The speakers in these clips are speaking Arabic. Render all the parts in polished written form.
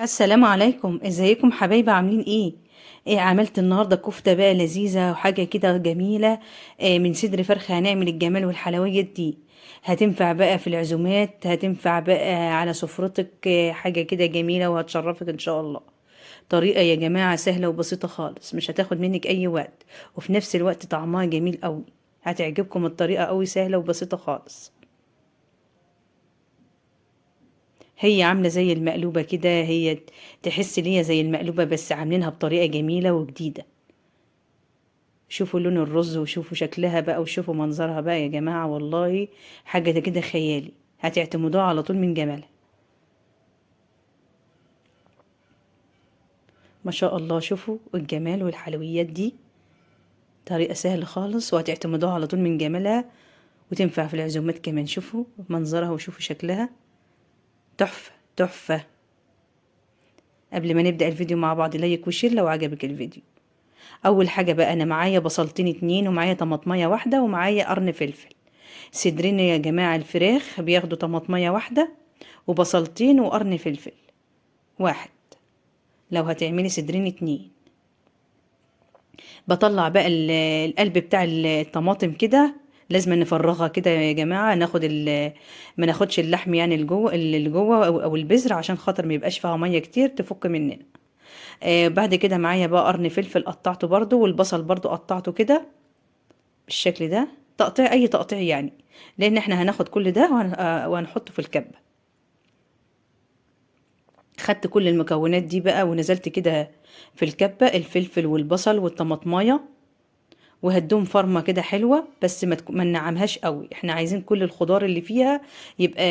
السلام عليكم، ازيكم حبايبي؟ عاملين ايه عملت النهارده كفته بقى لذيذه وحاجه كده جميله. من صدر فرخه هنعمل الجمال والحلويات دي. هتنفع بقى في العزومات، هتنفع بقى على سفرتك. حاجه كده جميله وهتشرفك ان شاء الله. طريقه يا جماعه سهله وبسيطه خالص، مش هتاخد منك اي وقت، وفي نفس الوقت طعمها جميل قوي. هتعجبكم الطريقه قوي، سهله وبسيطه خالص. هي عاملة زي المقلوبة كده، هي تحس ان هي زي المقلوبة بس عاملينها بطريقة جميلة وجديدة. شوفوا لون الرز وشوفوا شكلها بقى وشوفوا منظرها بقى يا جماعة، والله حاجة ده كده خيالي. هتعتمدوها على طول من جمالها. ما شاء الله، شوفوا الجمال والحلويات دي. طريقة سهلة خالص وهتعتمدوها على طول من جمالها. وتنفع في العزومات كمان. شوفوا منظرها وشوفوا شكلها. تحفة تحفة. قبل ما نبدأ الفيديو مع بعض، لايك وشير لو عجبك الفيديو. اول حاجه بقى، انا معايا بصلتين اتنين، ومعايا طماطميه واحده، ومعايا قرن فلفل. صدرين يا جماعه الفراخ بياخدوا طماطميه واحده، وبصلتين وقرن فلفل واحد. لو هتعملي صدرين اتنين. بطلع بقى القلب بتاع الطماطم كده. لازم نفرغها كده يا جماعه، ما ناخدش اللحم يعني اللي جوه او البذر، عشان خاطر ما يبقاش فيها ميه كتير تفك مننا. بعد كده معايا بقى قرن فلفل قطعته برضو، والبصل برضو قطعته كده بالشكل ده. تقطيع، اي تقطيع يعني. لان احنا هناخد كل ده وهنحطه في الكبة. خدت كل المكونات دي بقى ونزلت كده في الكبة، الفلفل والبصل والطماطمايه. وهدوم فرمة كده حلوة، بس ما ننعمهاش قوي. احنا عايزين كل الخضار اللي فيها يبقى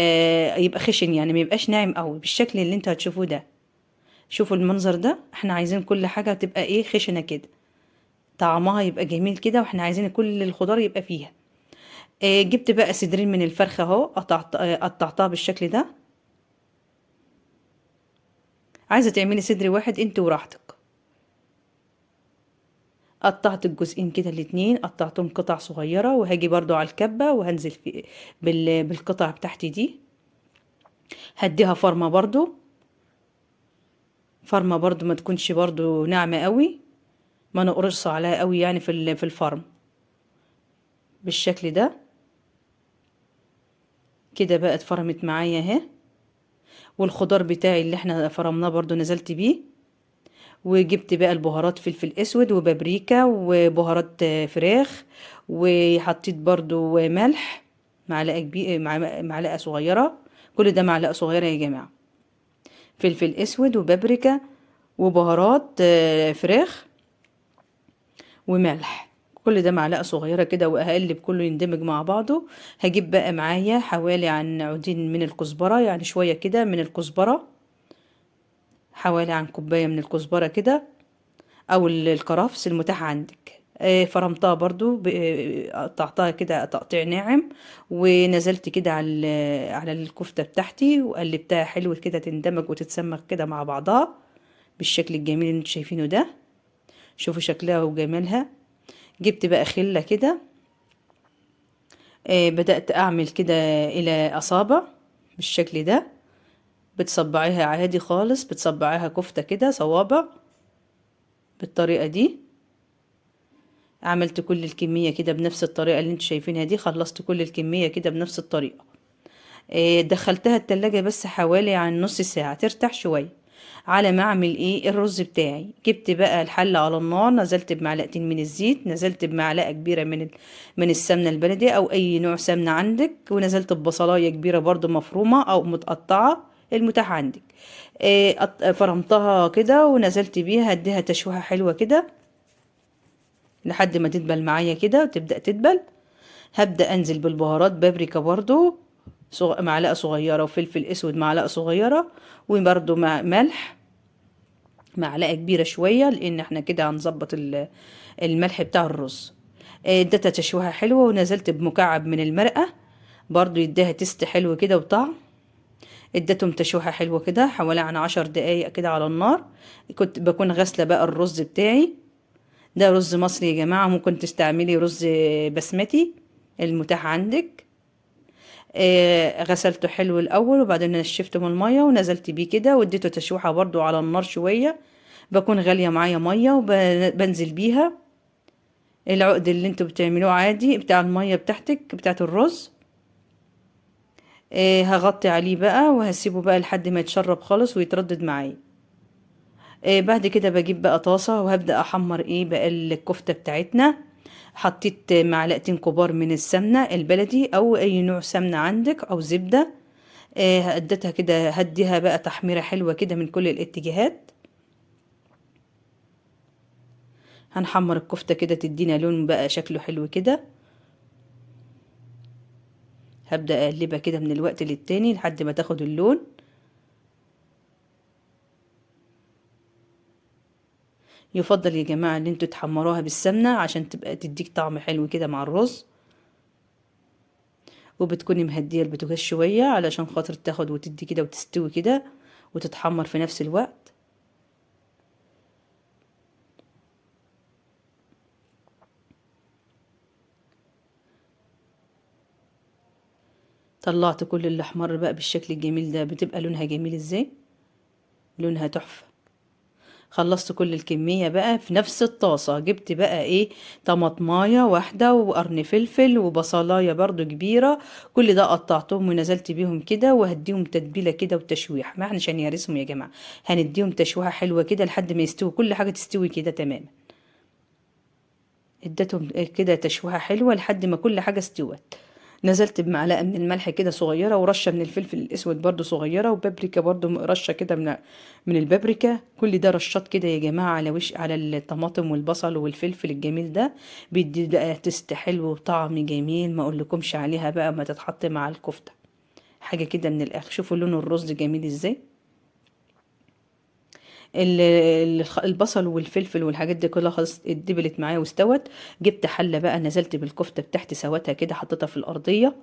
يبقى خشن، يعني ما يبقاش ناعم قوي بالشكل اللي انتوا هتشوفوه ده. شوفوا المنظر ده، احنا عايزين كل حاجة تبقى خشنة كده. طعمها يبقى جميل كده، واحنا عايزين كل الخضار يبقى فيها. جبت بقى صدرين من الفرخة اهو، قطعتها بالشكل ده. عايزة تعملي صدر واحد انت وراحتك. قطعت الجزئين كده الاتنين، قطعتهم قطع صغيرة، وهاجي برضو على الكبة وهنزل بالقطع بتاعتي دي. هديها فرمة برضو. فرمة برضو ما تكونش برضو ناعمة قوي. ما نقرص عليها قوي يعني في الفرم. بالشكل ده. كده بقى اتفرمت معايا اهي. والخضار بتاعي اللي احنا فرمناه برضو نزلت بيه. وجبت بقى البهارات، فلفل اسود وبابريكا وبهارات فراخ. وحطيت برضو ملح. معلقه كبيره، معلقه صغيره. كل ده معلقه صغيره يا جماعه. فلفل اسود وبابريكا وبهارات فراخ وملح. كل ده معلقه صغيره كده، واقلب كله يندمج مع بعضه. هجيب بقى معايا حوالي عن عودين من الكزبره، يعني شويه كده من الكزبره. حوالي عن كوبايه من الكزبره كده. او الكرفس المتاح عندك. فرمتها برضو، قطعتها كده تقطيع ناعم. ونزلت كده على الكفتة بتاعتي، وقلبتها حلو كده تندمج وتتسمك كده مع بعضها. بالشكل الجميل اللي انتوا شايفينه ده. شوفوا شكلها وجمالها. جبت بقى خلة كده. بدأت اعمل كده الى اصابع. بالشكل ده. بتصبعيها عادي خالص، بتصبعيها كفتة كده صوابع. بالطريقة دي. عملت كل الكمية كده بنفس الطريقة اللي انتوا شايفينها دي، خلصت كل الكمية كده بنفس الطريقة. دخلتها التلاجة بس حوالي عن نص ساعة ترتاح شوية. على ما اعمل الرز بتاعي. جبت بقى الحلة على النار، نزلت بمعلقتين من الزيت، نزلت بمعلقة كبيرة من السمنة البلدي او اي نوع سمنة عندك، ونزلت ببصلاية كبيرة برضو مفرومة او متقطعة المتاح عندك. فرمتها كده ونزلت بيها، اديها تشويحة حلوة كده. لحد ما تدبل معايا كده وتبدأ تدبل. هبدأ انزل بالبهارات، بابريكا برضو معلقة صغيرة، وفلفل اسود معلقة صغيرة. وبرضو مع ملح. معلقة كبيرة شوية، لان احنا كده هنظبط الملح بتاع الرز. اديتها تشويحة حلوة، ونزلت بمكعب من المرقة. برضو يديها تست حلو كده وطعم. اديتهم تشويحة حلوة كده حوالي عن 10 دقايق كده على النار. كنت بكون غاسلة بقى الرز بتاعي. ده رز مصري يا جماعة، ممكن تستعملي رز بسمتي المتاح عندك. غسلته حلو الاول، وبعدين نشفته من الميه ونزلت بيه كده واديته تشويحه برضو على النار شويه. بكون غاليه معايا ميه وبنزل بيها. العقد اللي انتوا بتعملوه عادي بتاع الميه بتاعتك بتاعت الرز. هغطي عليه بقى وهسيبه بقى لحد ما يتشرب خالص ويتردد معايا. بعد كده بجيب بقى طاسة وهبدأ أحمر ايه بقى الكفتة بتاعتنا. حطيت معلقتين كبار من السمنة البلدي أو أي نوع سمنة عندك أو زبدة. هديتها كده، هديها بقى تحميرة حلوة كده من كل الاتجاهات. هنحمر الكفتة كده تدينا لون بقى شكله حلو كده. هبدأ أقلبها كده من الوقت للتاني لحد ما تاخد اللون. يفضل يا جماعة ان انتوا تحمروها بالسمنة عشان تبقى تديك طعم حلو كده مع الرز. وبتكوني مهدية البوتاجاز شوية علشان خاطر تاخد وتدي كده وتستوي كده وتتحمر في نفس الوقت. طلعت كل اللي احمر بقى بالشكل الجميل ده، بتبقى لونها جميل ازاي، لونها تحفة. خلصت كل الكمية بقى في نفس الطاسة. جبت بقى ايه، طماطماية واحدة وقرن فلفل وبصلاية برضو كبيرة. كل ده قطعتهم ونزلت بيهم كده وهديهم تتبيلة كده وتشويح، ما احنا عشان يهرسهم يا جماعة. هنديهم تشويحة حلوة كده لحد ما يستوي كل حاجة، تستوي كده تماما. اديتهم كده تشويحة حلوة لحد ما كل حاجة استوت. نزلت بمعلقة من الملح كده صغيرة، ورشة من الفلفل الأسود برضو صغيرة، وبابريكا برضو رشة كده من البابريكا. كل ده رشات كده يا جماعة على وش على الطماطم والبصل والفلفل الجميل ده. بيدي بقى تست حلو وطعم جميل ما اقولكمش عليها بقى ما تتحط مع الكفتة. حاجة كده من الآخر. شوفوا لون الرز جميل ازاي. البصل والفلفل والحاجات دي كلها خلاص اتدبلت معايا واستوت. جبت حلة بقى، نزلت بالكفتة بتاعتي سوتها كده، حطيتها في الأرضية.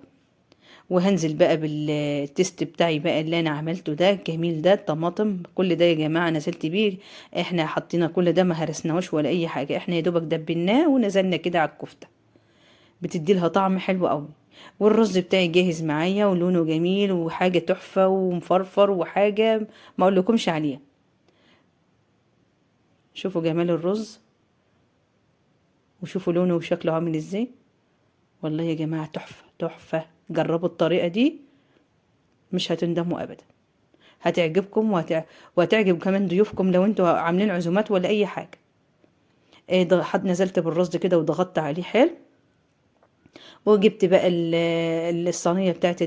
وهنزل بقى بالتيست بتاعي بقى اللي انا عملته ده جميل ده. الطماطم كل ده يا جماعة نزلت بيه. احنا حطينا كل ده، ما هرسناهوش ولا اي حاجة، احنا يا دوبك دبناه ونزلنا كده على الكفتة. بتدي لها طعم حلو قوي. والرز بتاعي جاهز معايا ولونه جميل وحاجة تحفة ومفرفر وحاجة ما اقولكمش عليها. شوفوا جمال الرز وشوفوا لونه وشكله عامل ازاي. والله يا جماعة تحفة تحفة. جربوا الطريقة دي مش هتندموا ابدا. هتعجبكم وهتعجب كمان ضيوفكم لو انتوا عاملين عزومات ولا اي حاجة. حد نزلت بالرز كده وضغطت عليه حلو. وجبت بقى الصينية بتاعت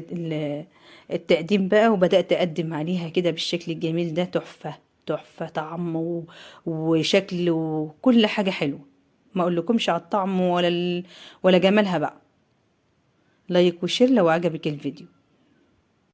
التقديم بقى، وبدأت أقدم عليها كده بالشكل الجميل ده. تحفة تحفة طعم وشكل وكل حاجة حلوة. ما اقولكمش على الطعم ولا جمالها بقى. لايك وشير لو عجبك الفيديو.